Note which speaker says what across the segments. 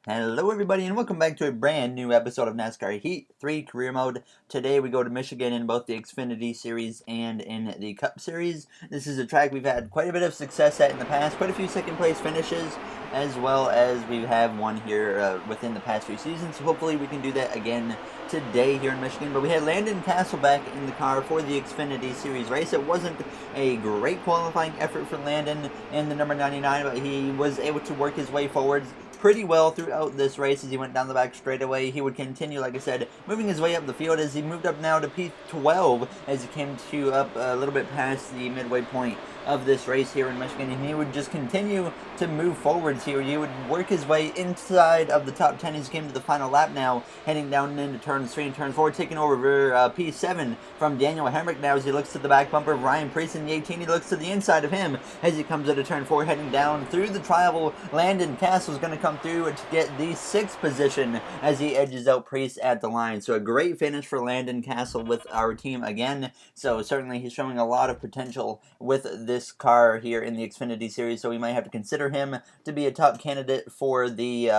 Speaker 1: Hello everybody and welcome back to a brand new episode of NASCAR Heat 3 Career Mode. Today we go to Michigan in both the Xfinity Series and in the Cup Series. This is a track we've had quite a bit of success at in the past, quite a few second place finishes, as well as we have one here within the past few seasons. So hopefully we can do that again today here in Michigan. But we had Landon Castle back in the car for the Xfinity Series race. It wasn't a great qualifying effort for Landon in the number 99, but he was able to work his way forwards pretty well throughout this race as he went down the back straightaway. He would continue, like I said, moving his way up the field as he moved up now to P12 as he came to up a little bit past the midway point of this race here in Michigan, and he would just continue to move forwards here. He would work his way inside of the top 10 as he came to the final lap now, heading down into turns 3 and turn 4, taking over P7 from Daniel Hemrick now as he looks to the back bumper of Ryan Preece in the 18. He looks to the inside of him as he comes into turn 4, heading down through the tribal. Landon Castle is going to come through to get the 6th position as he edges out Preece at the line. So a great finish for Landon Castle with our team again. So certainly he's showing a lot of potential with this car here in the Xfinity Series, so we might have to consider him to be a top candidate for the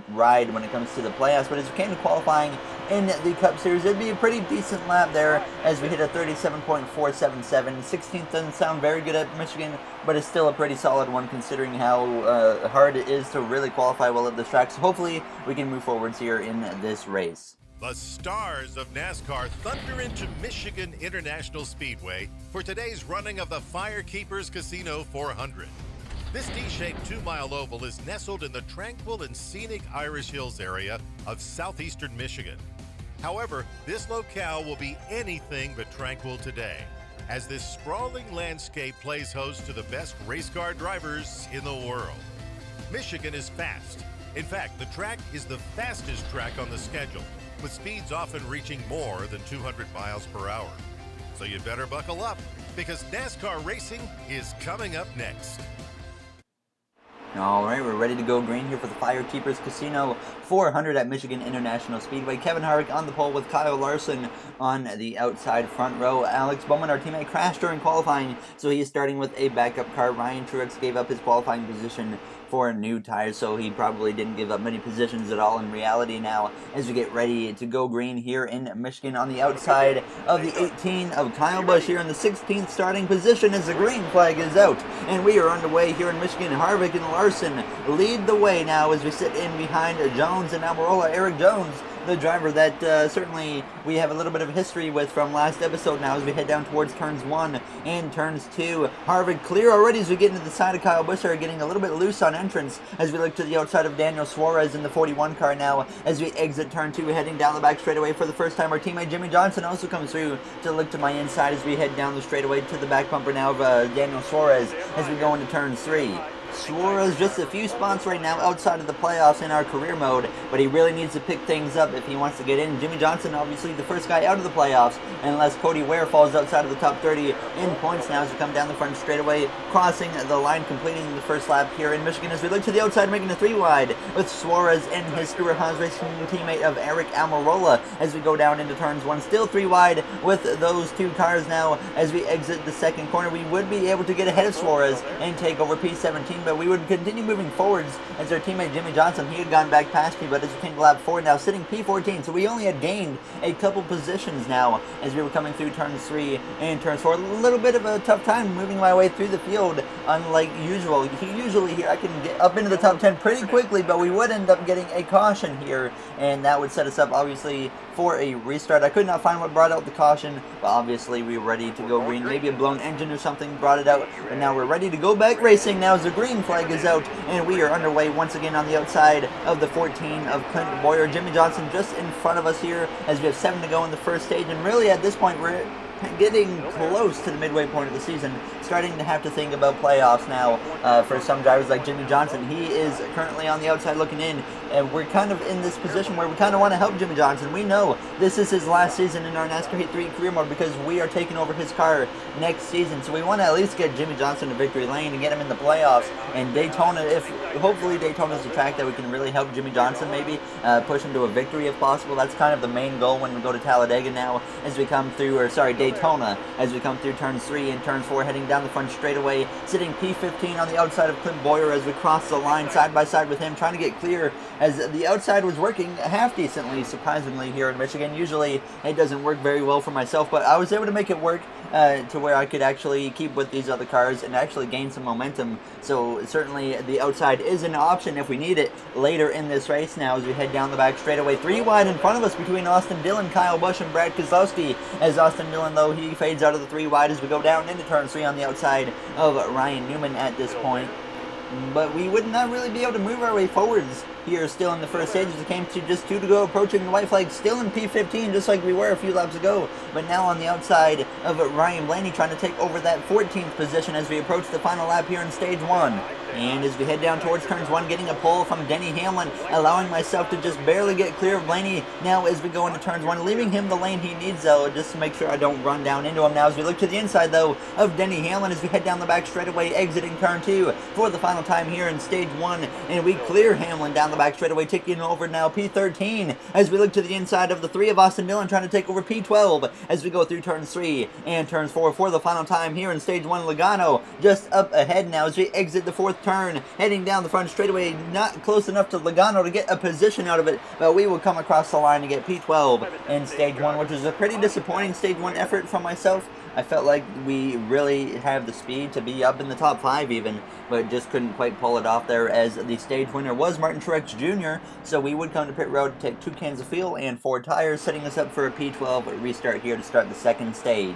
Speaker 1: ride when it comes to the playoffs. But as we came to qualifying in the Cup Series, it'd be a pretty decent lap there as we hit a 37.477. 16th doesn't sound very good at Michigan, but it's still a pretty solid one considering how hard it is to really qualify well at this track. So hopefully we can move forwards here in this race.
Speaker 2: The stars of NASCAR thunder into Michigan International Speedway for today's running of the Firekeepers Casino 400. This D-shaped 2-mile oval is nestled in the tranquil and scenic Irish Hills area of southeastern Michigan. However, this locale will be anything but tranquil today, as this sprawling landscape plays host to the best race car drivers in the world. Michigan is fast. In fact, the track is the fastest track on the schedule, with speeds often reaching more than 200 miles per hour. So you better buckle up, because NASCAR racing is coming up next.
Speaker 1: Alright, we're ready to go green here for the Firekeepers Casino 400 at Michigan International Speedway. Kevin Harvick on the pole with Kyle Larson on the outside front row. Alex Bowman, our teammate, crashed during qualifying, so he is starting with a backup car. Ryan Truex gave up his qualifying position for new tires, so he probably didn't give up many positions at all in reality now as we get ready to go green here in Michigan. On the outside of the 18 of Kyle Busch here in the 16th starting position as the green flag is out, and we are underway here in Michigan. Harvick and Larson lead the way now as we sit in behind Jones and Almirola. Eric Jones, the driver that certainly we have a little bit of history with from last episode now as we head down towards turns 1 and turns 2. Harvick clear already as we get into the side of Kyle Busch, are getting a little bit loose on entrance as we look to the outside of Daniel Suarez in the 41 car now as we exit turn 2, heading down the back straightaway for the first time. Our teammate Jimmy Johnson also comes through to look to my inside as we head down the straightaway to the back bumper now of Daniel Suarez as we go into turn 3. Suarez just a few spots right now outside of the playoffs in our career mode, but he really needs to pick things up if he wants to get in. Jimmy Johnson, obviously the first guy out of the playoffs, unless Cody Ware falls outside of the top 30 in points now as we come down the front straightaway, crossing the line, completing the first lap here in Michigan as we look to the outside, making a 3 wide with Suarez and his Stewart Haas Racing teammate of Eric Almirola as we go down into turns 1. Still 3 wide with those two cars now as we exit the second corner. We would be able to get ahead of Suarez and take over P17, but we would continue moving forwards as our teammate Jimmy Johnson, he had gone back past me, but as we came to lap 4 now, sitting P14, so we only had gained a couple positions now as we were coming through turns 3 and turns 4. A little bit of a tough time moving my way through the field, unlike usual. Usually here I can get up into the top 10 pretty quickly, but we would end up getting a caution here, and that would set us up obviously for a restart. I could not find what brought out the caution, but obviously we were ready to go green. Maybe a blown engine or something brought it out, but now we're ready to go back racing now as the green flag is out, and we are underway once again on the outside of the 14 of Clint Boyer. Jimmy Johnson just in front of us here as we have 7 to go in the first stage, and really at this point we're getting close to the midway point of the season, starting to have to think about playoffs now for some drivers like Jimmy Johnson. He is currently on the outside looking in, and we're kind of in this position where we kind of want to help Jimmy Johnson. We know this is his last season in our NASCAR Heat 3 career mode because we are taking over his car next season, so we want to at least get Jimmy Johnson to victory lane and get him in the playoffs. And Daytona, hopefully Daytona is a track that we can really help Jimmy Johnson maybe push him to a victory if possible. That's kind of the main goal when we go to Talladega now as we come through, or sorry, Daytona Daytona as we come through turns 3 and turns 4, heading down the front straightaway, sitting P15 on the outside of Clint Boyer as we cross the line side by side with him, trying to get clear as the outside was working half decently, surprisingly, here in Michigan. Usually it doesn't work very well for myself, but I was able to make it work to where I could actually keep with these other cars and actually gain some momentum. So certainly the outside is an option if we need it later in this race now as we head down the back straightaway. 3 wide in front of us between Austin Dillon, Kyle Busch, and Brad Keselowski, as Austin Dillon, though, he fades out of the 3 wide as we go down into turn 3 on the outside of Ryan Newman at this point. But we would not really be able to move our way forwards here still in the first stage as it came to just 2 to go, approaching the white flag, still in P15 just like we were a few laps ago, but now on the outside of Ryan Blaney, trying to take over that 14th position as we approach the final lap here in stage 1. And as we head down towards turns 1, getting a pull from Denny Hamlin, allowing myself to just barely get clear of Blaney now as we go into turns 1, leaving him the lane he needs, though, just to make sure I don't run down into him now as we look to the inside, though, of Denny Hamlin as we head down the back straightaway, exiting turn 2 for the final time here in stage 1, and we clear Hamlin down the back straightaway, taking over now P13 as we look to the inside of the 3 of Austin Dillon, trying to take over P12 as we go through turns 3 and turns 4 for the final time here in stage 1. Logano just up ahead now as we exit the 4th turn, heading down the front straightaway, not close enough to Logano to get a position out of it, but we will come across the line to get P12 in stage 1, which is a pretty disappointing stage 1 effort from myself. I felt like we really have the speed to be up in the top 5 even, but just couldn't quite pull it off there as the stage winner was Martin Truex Jr., so we would come to pit road to take 2 cans of fuel and 4 tires, setting us up for a P12 restart here to start the second stage.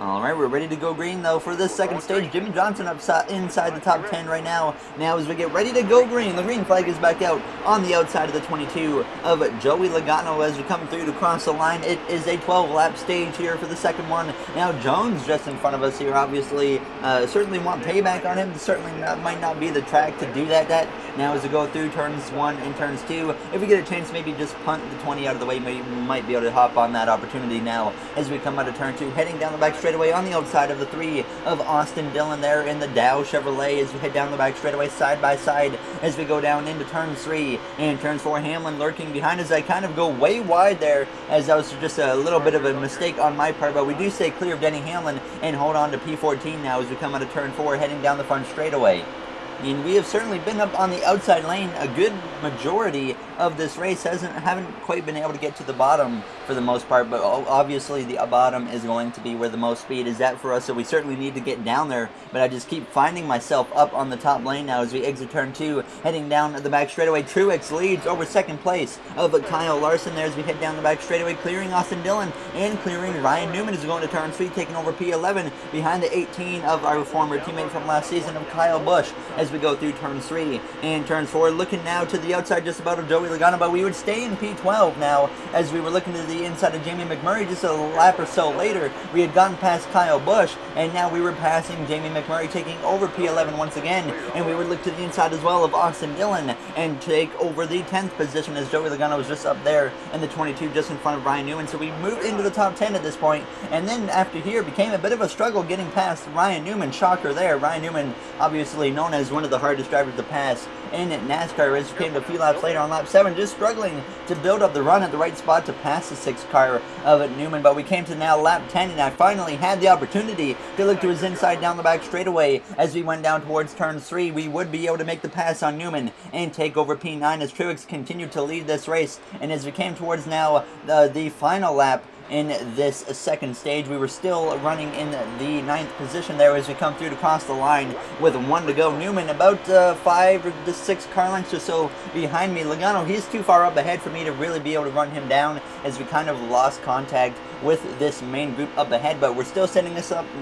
Speaker 1: Alright, we're ready to go green, though, for this second stage. Jimmy Johnson inside the top 10 right now. Now as we get ready to go green, the green flag is back out on the outside of the 22 of Joey Logano as we come through to cross the line. It is a 12-lap stage here for the second one. Now Jones just in front of us here, obviously. Certainly want payback on him. Certainly might not be the track to do that. Now as we go through turns 1 and turns 2, if we get a chance, maybe just punt the 20 out of the way, maybe we might be able to hop on that opportunity now as we come out of turn 2, heading down the back straightaway on the outside of the 3 of Austin Dillon there in the Dow Chevrolet as we head down the back straightaway side by side as we go down into turns 3 and turns 4. Hamlin lurking behind as I kind of go way wide there, as that was just a little bit of a mistake on my part, but we do stay clear of Denny Hamlin and hold on to P14 now as we come out of turn 4, heading down the front straightaway. And we have certainly been up on the outside lane a good majority of this race. Haven't quite been able to get to the bottom for the most part, but obviously the bottom is going to be where the most speed is at for us, so we certainly need to get down there, but I just keep finding myself up on the top lane now as we exit turn 2, heading down the back straightaway. Truex leads over second place of Kyle Larson there as we head down the back straightaway, clearing Austin Dillon and clearing Ryan Newman as we go into turn 3, taking over P11 behind the 18 of our former teammate from last season of Kyle Busch as we go through turns 3 and turns 4, looking now to the outside just about of Joey Logano, but we would stay in P12 now as we were looking to the inside of Jamie McMurray. Just a lap or so later, we had gotten past Kyle Busch, and now we were passing Jamie McMurray, taking over P11 once again, and we would look to the inside as well of Austin Dillon and take over the 10th position as Joey Logano was just up there in the 22 just in front of Ryan Newman. So we moved into the top 10 at this point, and then after here became a bit of a struggle getting past Ryan Newman. Shocker there. Ryan Newman, obviously known as one of the hardest drivers to pass in NASCAR, as we came to a few laps later on lap 7, just struggling to build up the run at the right spot to pass the 6th car of Newman. But we came to now lap 10, and I finally had the opportunity to look to his inside down the back straightaway as we went down towards turn 3. We would be able to make the pass on Newman and take over P9 as Truex continued to lead this race. And as we came towards now the final lap in this second stage, we were still running in the 9th position there as we come through to cross the line with 1 to go. Newman about 5 or 6 car lengths or so behind me. Logano, he's too far up ahead for me to really be able to run him down as we kind of lost contact with this main group up ahead, but we're still setting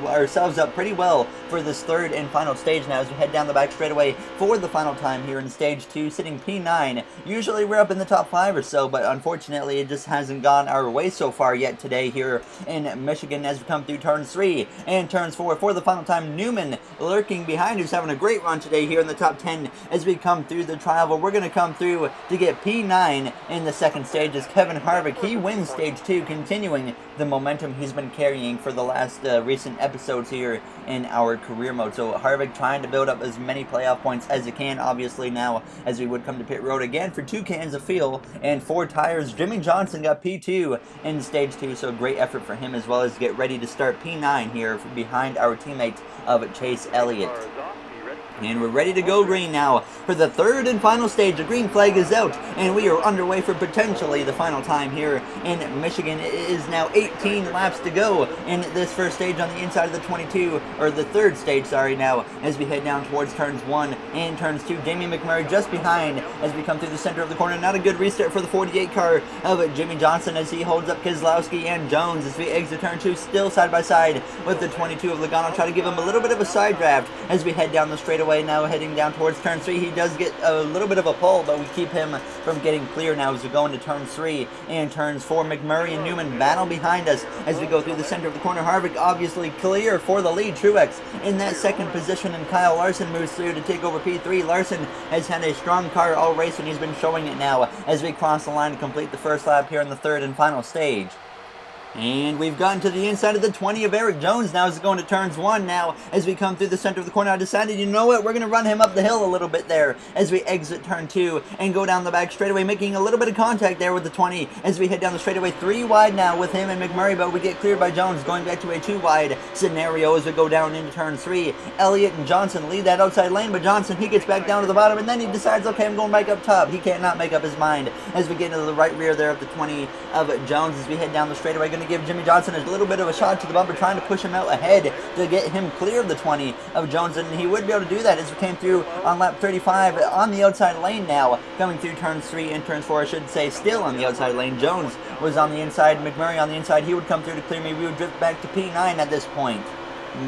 Speaker 1: ourselves up pretty well for this third and final stage now as we head down the back straightaway for the final time here in stage 2, sitting P9. Usually we're up in the top 5 or so, but unfortunately it just hasn't gone our way so far yet today here in Michigan as we come through turns 3 and turns 4 for the final time. Newman lurking behind, who's having a great run today here in the top 10 as we come through the trial. We're going to come through to get P9 in the second stage as Kevin Harvick, he wins stage 2, continuing the momentum he's been carrying for the last recent episodes here in our career mode. So Harvick trying to build up as many playoff points as he can, obviously, now as we would come to pit road again for 2 cans of fuel and 4 tires. Jimmy Johnson got P2 in stage 2 22, so great effort for him as well as get ready to start P9 here behind our teammate of Chase Elliott. And we're ready to go green now for the third and final stage. The green flag is out, and we are underway for potentially the final time here in Michigan. It is now 18 laps to go in this first stage on the inside of the 22, or the third stage, sorry, now as we head down towards turns 1 and turns 2. Jamie McMurray just behind as we come through the center of the corner. Not a good restart for the 48 car of Jimmy Johnson as he holds up Keselowski and Jones as we exit turn 2, still side by side with the 22 of Logano. Try to give him a little bit of a side draft as we head down the straightaway. Now heading down towards turn 3. He does get a little bit of a pull, but we keep him from getting clear now as we go into turn 3 and turns 4. McMurray and Newman battle behind us as we go through the center of the corner. Harvick obviously clear for the lead. Truex in that second position, and Kyle Larson moves through to take over P3. Larson has had a strong car all race, and he's been showing it now as we cross the line to complete the first lap here in the third and final stage. And we've gotten to the inside of the 20 of Eric Jones now as we go into turns 1 now as we come through the center of the corner. I decided, you know what, we're going to run him up the hill a little bit there as we exit turn 2 and go down the back straightaway, making a little bit of contact there with the 20 as we head down the straightaway. 3 wide now with him and McMurray, but we get cleared by Jones, going back to a 2 wide scenario as we go down into turn 3. Elliott and Johnson lead that outside lane, but Johnson, he gets back down to the bottom, and then he decides, okay, I'm going back up top. He cannot make up his mind as we get into the right rear there of the 20 of Jones as we head down the straightaway. Going to give Jimmy Johnson a little bit of a shot to the bumper, trying to push him out ahead to get him clear of the 20 of Jones, and he would be able to do that as we came through on lap 35 on the outside lane now, coming through turns 3 and turns 4, I should say, still on the outside lane. Jones was on the inside, McMurray on the inside. He would come through to clear me. We would drift back to P9 at this point.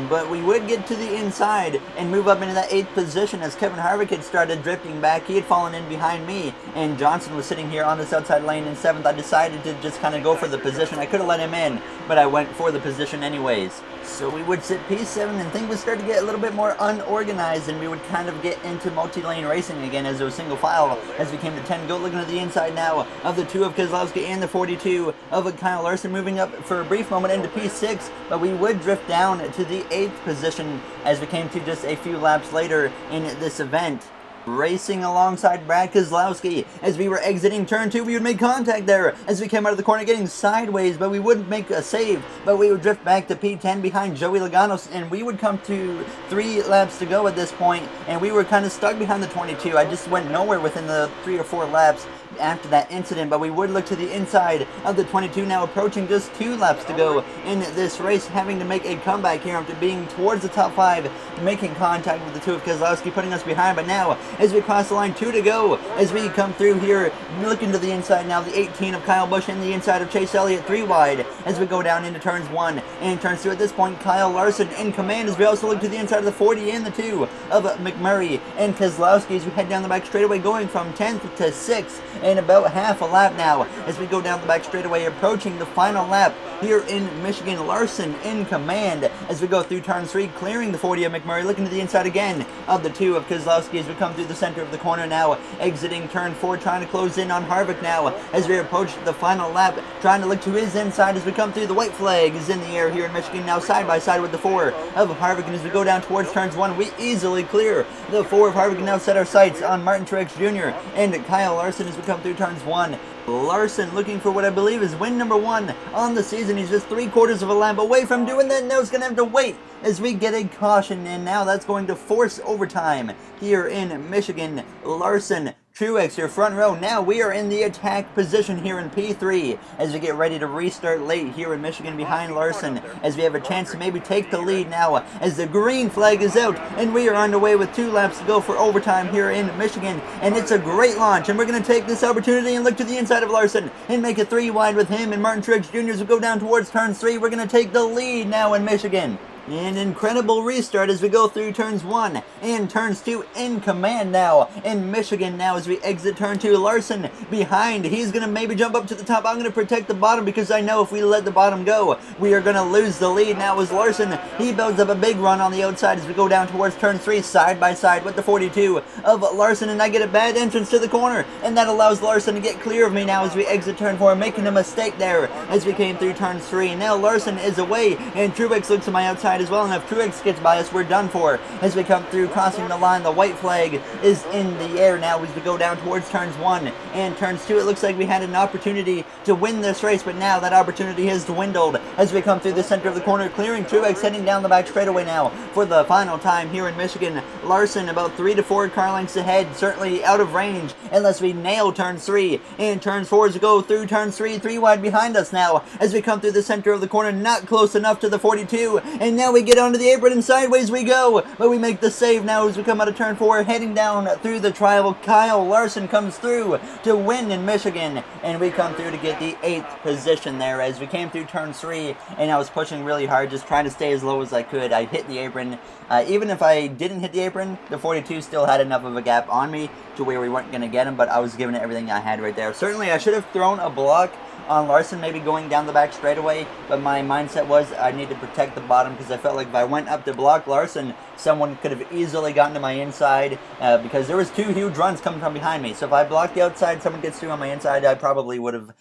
Speaker 1: But we would get to the inside and move up into that 8th position as Kevin Harvick had started drifting back. He had fallen in behind me, and Johnson was sitting here on this outside lane in 7th. I decided to just kind of go for the position. I could have let him in, but I went for the position anyways. So we would sit P7, and things would start to get a little bit more unorganized, and we would kind of get into multi-lane racing again as it was single file as we came to 10. Go looking at the inside now of the 2 of Keselowski and the 42 of Kyle Larson, moving up for a brief moment into P6, but we would drift down to the 8th position as we came to just a few laps later in this event. Racing alongside Brad Keselowski as we were exiting turn 2, we would make contact there as we came out of the corner getting sideways, but we wouldn't make a save, but we would drift back to P10 behind Joey Logano, and we would come to 3 laps to go at this point, and we were kind of stuck behind the 22. I just went nowhere within the 3 or 4 laps after that incident, but we would look to the inside of the 22 now, approaching just 2 laps to go in this race, having to make a comeback here after being towards the top 5, making contact with the 2 of Keselowski, putting us behind. But now as we cross the line, 2 to go as we come through here, looking to the inside now, the 18 of Kyle Busch and the inside of Chase Elliott, 3 wide as we go down into turns 1 and turns 2. At this point, Kyle Larson in command as we also look to the inside of the 40 and the 2 of McMurray and Keselowski as we head down the back straightaway, going from 10th to 6th in about half a lap now as we go down the back straightaway, approaching the final lap here in Michigan. Larson in command as we go through turn 3, clearing the 40 of McMurray, looking to the inside again of the 2 of Keselowski as we come through the center of the corner now, exiting turn 4, trying to close in on Harvick now as we approach the final lap, trying to look to his inside as we come through. The white flag is in the air here in Michigan now, side by side with the 4 of Harvick, and as we go down towards turns 1, we easily clear the 4 of Harvick and now set our sights on Martin Truex Jr. and Kyle Larson as we come through turns 1. Larson looking for what I believe is win number 1 on the season. He's just 3/4 of a lap away from doing that. Now he's going to have to wait as we get a caution, and now that's going to force overtime here in Michigan. Larson, Truex, your front row. Now we are in the attack position here in P3 as we get ready to restart late here in Michigan behind Larson as we have a chance to maybe take the lead now as the green flag is out, and we are underway with 2 laps to go for overtime here in Michigan, and it's a great launch, and we're going to take this opportunity and look to the inside of Larson and make it 3 wide with him and Martin Truex Jr. as we go down towards turn 3. We're going to take the lead now in Michigan. An incredible restart as we go through turns 1 and turns 2 in command now in Michigan now as we exit turn 2. Larson behind. He's going to maybe jump up to the top. I'm going to protect the bottom because I know if we let the bottom go, we are going to lose the lead. Now as Larson, he builds up a big run on the outside as we go down towards turn 3, side by side with the 42 of Larson, and I get a bad entrance to the corner, and that allows Larson to get clear of me now as we exit turn 4, making a mistake there as we came through turn 3. Now Larson is away, and Truex looks to my outside inside as well, and if Truex gets by us, we're done for. As we come through, crossing the line, the white flag is in the air now as we go down towards turns 1 and turns 2. It looks like we had an opportunity to win this race, but now that opportunity has dwindled as we come through the center of the corner, clearing Truex, heading down the back straightaway now for the final time here in Michigan. Larson about 3 to 4 car lengths ahead, certainly out of range unless we nail turn 3 and turns 4 as we go through turn 3 wide behind us now as we come through the center of the corner, not close enough to the 42, and now we get onto the apron and sideways we go, but we make the save now as we come out of turn 4, heading down through the tribal. Kyle Larson comes through to win in Michigan, and we come through to get the 8th position there as we came through turn 3, and I was pushing really hard, just trying to stay as low as I could. I hit the apron. Even if I didn't hit the apron, the 42 still had enough of a gap on me to where we weren't going to get him, but I was giving it everything I had right there. Certainly, I should have thrown a block on Larson, maybe going down the back straightaway, but my mindset was I need to protect the bottom because I felt like if I went up to block Larson, someone could have easily gotten to my inside because there was 2 huge runs coming from behind me. So if I blocked the outside, someone gets through on my inside, I probably would have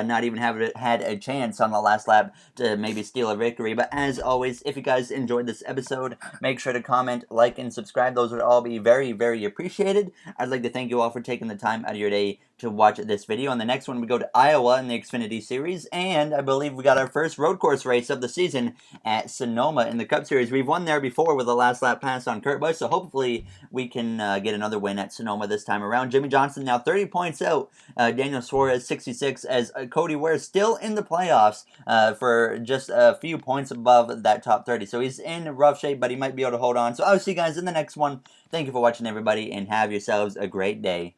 Speaker 1: not even had a chance on the last lap to maybe steal a victory. But as always, if you guys enjoyed this episode, make sure to comment, like, and subscribe. Those would all be very, very appreciated. I'd like to thank you all for taking the time out of your day to watch this video. On the next one, we go to Iowa in the Xfinity Series, and I believe we got our first road course race of the season at Sonoma in the Cup Series. We've won there before with a last lap pass on Kurt Busch, so hopefully we can get another win at Sonoma this time around. Jimmy Johnson now 30 points out. Daniel Suarez 66 as Cody Ware still in the playoffs for just a few points above that top 30. So he's in rough shape, but he might be able to hold on. So I'll see you guys in the next one. Thank you for watching, everybody, and have yourselves a great day.